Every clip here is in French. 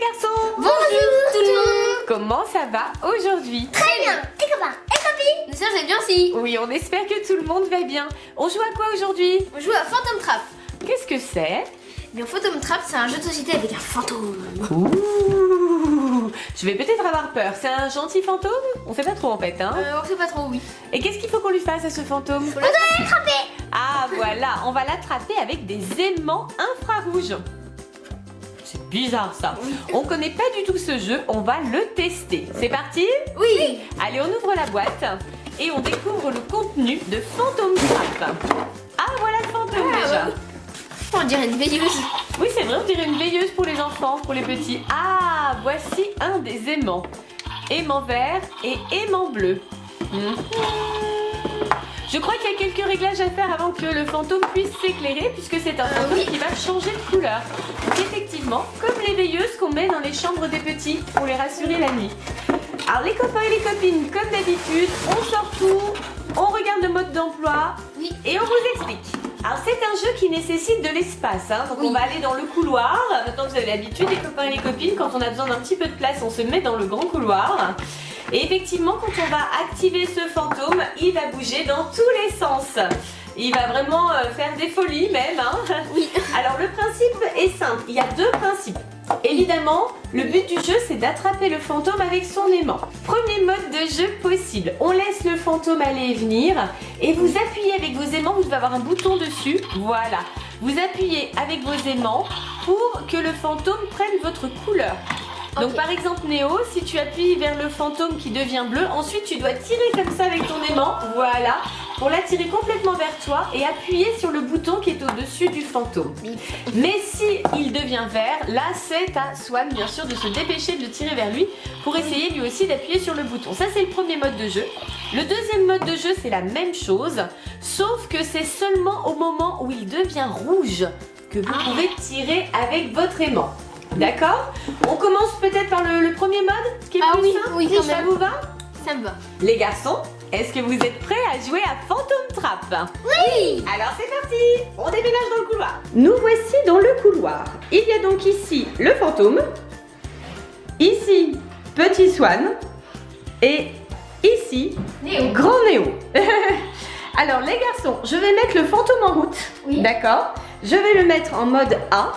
garçons! Bonjour tout le monde! Comment ça va aujourd'hui? Très bien! Et copains et copines! Nous sommes bien aussi! Oui, on espère que tout le monde va bien. On joue à quoi aujourd'hui? On joue à Phantom Trap. Qu'est-ce que c'est? Bien, Phantom Trap, c'est un jeu de société avec un fantôme. Ouh! Je vais peut-être avoir peur. C'est un gentil fantôme? On sait pas trop en fait, hein? On sait pas trop, oui. Et qu'est-ce qu'il faut qu'on lui fasse à ce fantôme? On doit l'attraper! Ah voilà, on va l'attraper avec des aimants infrarouges. C'est bizarre ça. Oui. On connaît pas du tout ce jeu, on va le tester. C'est parti? Oui! Allez, on ouvre la boîte et on découvre le contenu de Phantom Trap. Ah voilà le fantôme déjà. On dirait une veilleuse. Oui, c'est vrai, on dirait une veilleuse pour les enfants, pour les petits. Ah, voici un des aimants. Aimant vert et aimant bleu. Je crois qu'il y a quelques réglages à faire avant que le fantôme puisse s'éclairer, puisque c'est un fantôme oui. qui va changer de couleur. Donc effectivement, comme les veilleuses qu'on met dans les chambres des petits pour les rassurer la nuit. Alors les copains et les copines, comme d'habitude, on sort tout, on regarde le mode d'emploi Oui. et on vous explique. Alors c'est un jeu qui nécessite de l'espace, hein. Donc Oui. on va aller dans le couloir. Maintenant vous avez l'habitude, les copains et les copines, quand on a besoin d'un petit peu de place, on se met dans le grand couloir. Et effectivement, quand on va activer ce fantôme, il va bouger dans tous les sens. Il va vraiment faire des folies même, hein. Oui. Alors le principe est simple, il y a deux principes. Évidemment, le but du jeu c'est d'attraper le fantôme avec son aimant. Premier mode de jeu possible, on laisse le fantôme aller et venir et vous appuyez avec vos aimants, vous devez avoir un bouton dessus, voilà. Vous appuyez avec vos aimants pour que le fantôme prenne votre couleur. Donc Ok. par exemple Néo, si tu appuies vers le fantôme qui devient bleu, ensuite tu dois tirer comme ça avec ton aimant, voilà, pour l'attirer complètement vers toi et appuyer sur le bouton qui est au-dessus du fantôme. Mais si il devient vert, là c'est à Swan bien sûr de se dépêcher de le tirer vers lui pour essayer lui aussi d'appuyer sur le bouton. Ça c'est le premier mode de jeu. Le deuxième mode de jeu c'est la même chose, sauf que c'est seulement au moment où il devient rouge que vous pouvez tirer avec votre aimant. D'accord? On commence peut-être par le premier mode, ce qui est plus simple. oui, quand Ça même. vous va? Ça me va. Les garçons, est-ce que vous êtes prêts à jouer à Phantom Trap? Oui! Alors c'est parti! On déménage dans le couloir. Nous voici dans le couloir. Il y a donc ici le fantôme, ici Petit Swan et ici Néo. Grand Néo. Alors les garçons, je vais mettre le fantôme en route. Oui. D'accord? Je vais le mettre en mode A.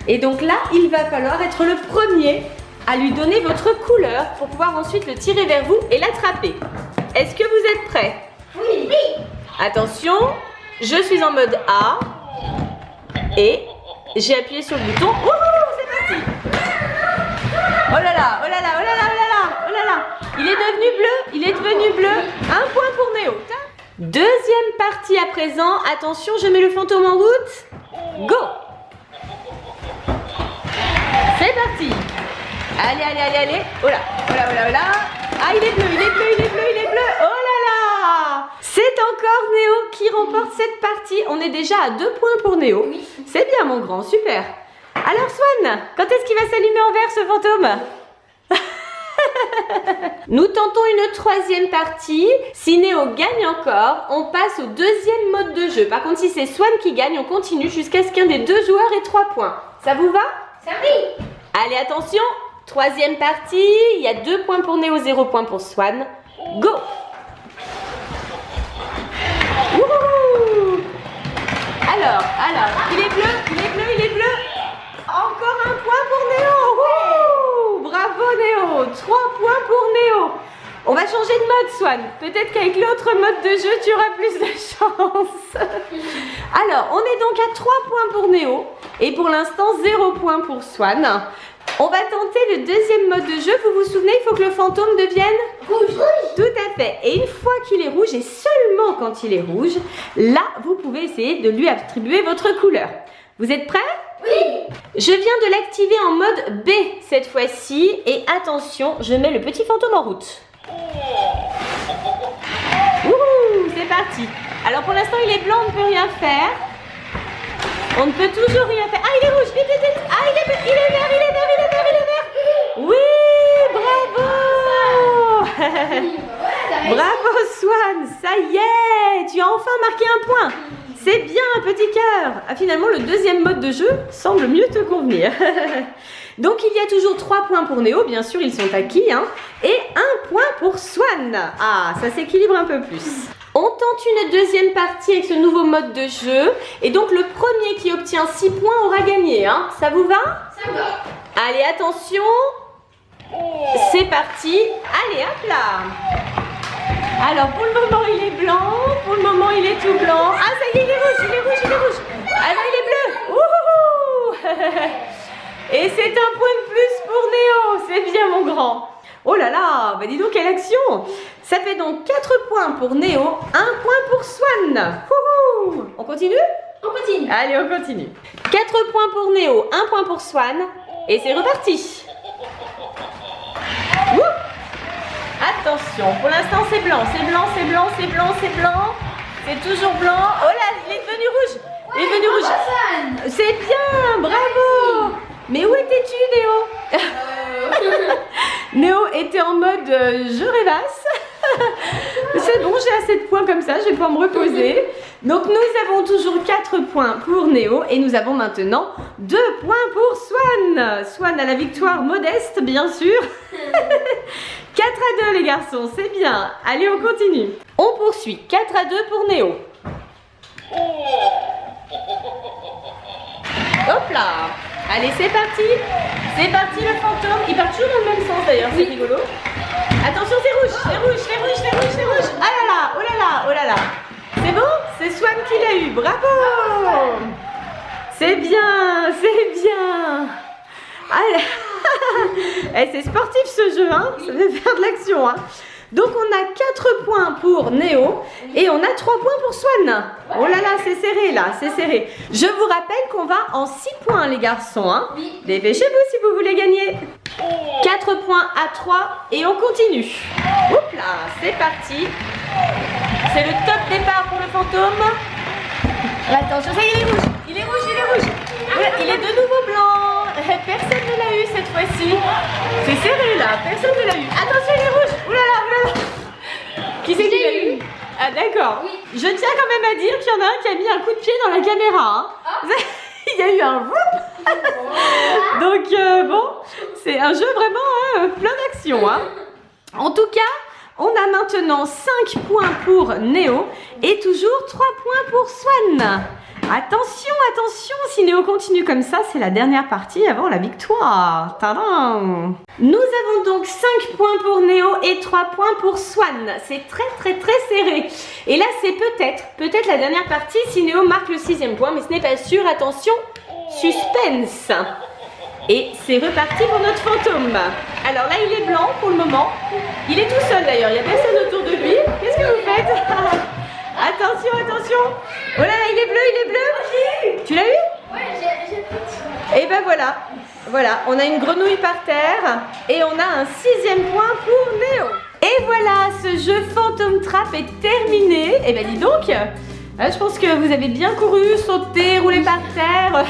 Et donc là, il va falloir être le premier à lui donner votre couleur pour pouvoir ensuite le tirer vers vous et l'attraper. Est-ce que vous êtes prêts? Oui! Attention, je suis en mode A et j'ai appuyé sur le bouton. Wouhou, c'est parti! Oh là là, oh là là, oh là là, oh là là, oh là là! Il est devenu bleu, il est devenu bleu. Un point pour Néo. Deuxième partie à présent. Attention, je mets le fantôme en route. Go! C'est parti! Allez, allez, allez, allez! Oh là, oh là, oh là, oh là! Ah, il est bleu, il est bleu, il est bleu, il est bleu! Oh là là! C'est encore Néo qui remporte cette partie. On est déjà à 2 points pour Néo. Oui. C'est bien, mon grand, super! Alors, Swan, quand est-ce qu'il va s'allumer en vert, ce fantôme? Nous tentons une troisième partie. Si Néo gagne encore, on passe au deuxième mode de jeu. Par contre, si c'est Swan qui gagne, on continue jusqu'à ce qu'un des deux joueurs ait 3 points. Ça vous va? Ça oui! Allez, attention, troisième partie. Il y a 2 points pour Néo, 0 points pour Swan. Go! Wouhou! Alors, il est bleu, il est bleu, il est bleu. Encore un point pour Néo. Wouhou! Bravo Néo, 3 points pour Néo. On va changer de mode, Swan. Peut-être qu'avec l'autre mode de jeu, tu auras plus de chance. Alors, on est donc à 3 points pour Néo. Et pour l'instant, 0 points pour Swan. On va tenter le deuxième mode de jeu. Vous vous souvenez, il faut que le fantôme devienne Rouge! tout à fait. Et une fois qu'il est rouge, et seulement quand il est rouge, là, vous pouvez essayer de lui attribuer votre couleur. Vous êtes prêts? Oui! Je viens de l'activer en mode B cette fois-ci. Et attention, je mets le petit fantôme en route. Wouhou, c'est parti. Alors pour l'instant, il est blanc, on ne peut rien faire. On ne peut toujours rien faire. Ah, il est rouge, vite, vite, vite. Ah, il est vert, il est vert, il est vert, il est vert, il est vert. Oui, bravo. Bravo Swan, ça y est, tu as enfin marqué un point. C'est bien, un petit cœur. Ah, finalement, le deuxième mode de jeu semble mieux te convenir. Donc il y a toujours 3 points pour Néo, bien sûr ils sont acquis, hein, et 1 point pour Swan. Ah, ça s'équilibre un peu plus. On tente une deuxième partie avec ce nouveau mode de jeu, et donc le premier qui obtient 6 points aura gagné, hein. Ça vous va? Ça va. Allez, attention, c'est parti, allez hop là. Alors pour le moment il est blanc, pour le moment il est tout blanc. Ah ça y est, il est rouge, il est rouge, il est rouge. Ah non, il est bleu. Ouhouhou. Et c'est un point de plus pour Néo, c'est bien mon grand. Oh là là, bah dis donc quelle action. Ça fait donc 4 points pour Néo, 1 point pour Swan. Ouhou. On continue? On continue. Allez, on continue. 4 points pour Néo, 1 point pour Swan. Et c'est reparti. Ouh. Attention, pour l'instant c'est blanc, c'est blanc, c'est blanc, c'est blanc, c'est blanc. C'est toujours blanc. Oh là, il est devenu rouge. Il est devenu rouge. C'est bien, bravo. Mais où étais-tu, Néo? Néo était en mode je rêvasse. C'est bon, j'ai assez de points comme ça, je vais pouvoir me reposer. Donc nous avons toujours 4 points pour Néo et nous avons maintenant 2 points pour Swan. Swan a la victoire modeste, bien sûr. 4-2 les garçons, c'est bien. Allez, on continue. On poursuit. 4-2 pour Néo. Hop là. Allez, c'est parti. C'est parti le fantôme. Il part toujours dans le même sens d'ailleurs, c'est rigolo. Attention, c'est rouge, c'est rouge, c'est rouge, c'est rouge, c'est rouge. Ah là là, oh là là, oh là là. C'est bon? C'est Swan qui l'a eu. Bravo. C'est bien, c'est bien. Allez. Eh, c'est sportif ce jeu, hein. Ça veut faire de l'action, hein. Donc on a 4 points pour Néo et on a 3 points pour Swan. Oh là là, c'est serré là, c'est serré. Je vous rappelle qu'on va en 6 points les garçons, hein. Dépêchez-vous si vous voulez gagner. 4 points à 3 et on continue. Oups là, c'est parti. C'est le top départ pour le fantôme. Attention, ça y est, il est rouge, il est rouge, il est rouge. Voilà, il est de nouveau blanc. Personne ne l'a eu cette fois-ci. C'est serré là, personne ne l'a eu. Attention, il est rouge. Oulala, oulala. Qui c'est qui l'a eu? Ah d'accord. Oui. Je tiens quand même à dire qu'il y en a un qui a mis un coup de pied dans la caméra, hein. Il y a eu un whoop. Donc bon, c'est un jeu vraiment plein d'action, hein. En tout cas, on a maintenant 5 points pour Néo et toujours 3 points pour Swan. Attention, attention, si Néo continue comme ça, c'est la dernière partie avant la victoire. Tadam! Nous avons donc 5 points pour Néo et 3 points pour Swan. C'est très serré. Et là, c'est peut-être la dernière partie si Néo marque le 6e point, mais ce n'est pas sûr. Attention, suspense. Et c'est reparti pour notre fantôme. Alors là, il est blanc pour le moment. Il est tout seul d'ailleurs, il n'y a personne autour de lui. Qu'est-ce que vous faites? Attention, attention. Oh là là, il est bleu. Tu l'as eu? Ouais, j'ai pris. Et ben voilà. Voilà, on a une grenouille par terre et on a un 6e point pour Néo. Et voilà, ce jeu Phantom Trap est terminé. Et ben dis donc, je pense que vous avez bien couru, sauté, roulé par terre.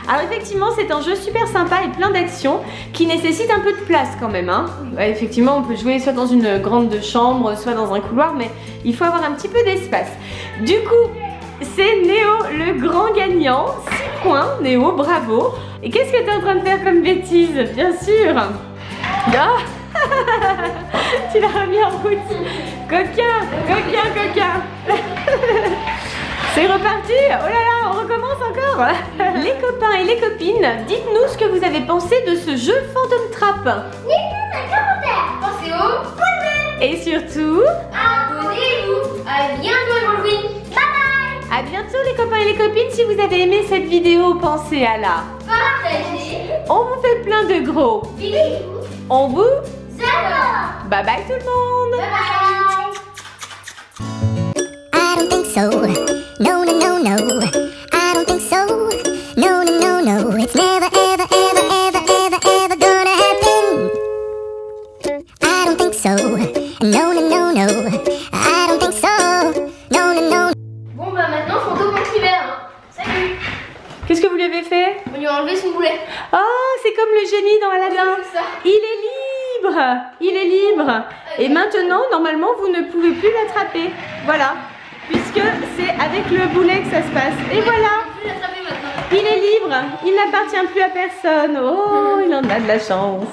Alors effectivement, c'est un jeu super sympa et plein d'actions qui nécessite un peu de place quand même, hein. Ouais, effectivement, on peut jouer soit dans une grande chambre, soit dans un couloir, mais il faut avoir un petit peu d'espace. Du coup, c'est Néo le grand gagnant. 6 points, Néo, bravo. Et qu'est-ce que tu es en train de faire comme bêtise? Bien sûr. Ah. Tu l'as remis en route. Coquin. C'est reparti. Oh là là, on recommence encore. Les copains et les copines, dites-nous ce que vous avez pensé de ce jeu Phantom Trap. Laissez un commentaire. Pensez au pouce bleu. Et surtout, abonnez-vous. À bientôt, Halloween. Bye bye. à bientôt les copains et les copines. Si vous avez aimé cette vidéo, pensez à la Partagez. On vous fait plein de gros. Bisous. On vous Zara. bye bye tout le monde. Bye bye. I don't think so. No, no, no, no. I don't think so. No, no, no, no. It's never, ever, ever, ever, ever, ever gonna happen. I don't think so. No, no, no, no. I don't think so. No, no, no. Bon bah maintenant fantôme en hiver. Hein. Salut. Qu'est-ce que vous lui avez fait? On lui a enlevé son boulet. Ah, c'est comme le génie dans Aladdin. C'est ça. Il est libre. Il est libre. Et maintenant, normalement, vous ne pouvez plus l'attraper. Voilà. Puisque c'est avec le boulet que ça se passe. Et voilà. On peut l'attraper maintenant. Il est libre, il n'appartient plus à personne. Oh, il en a de la chance.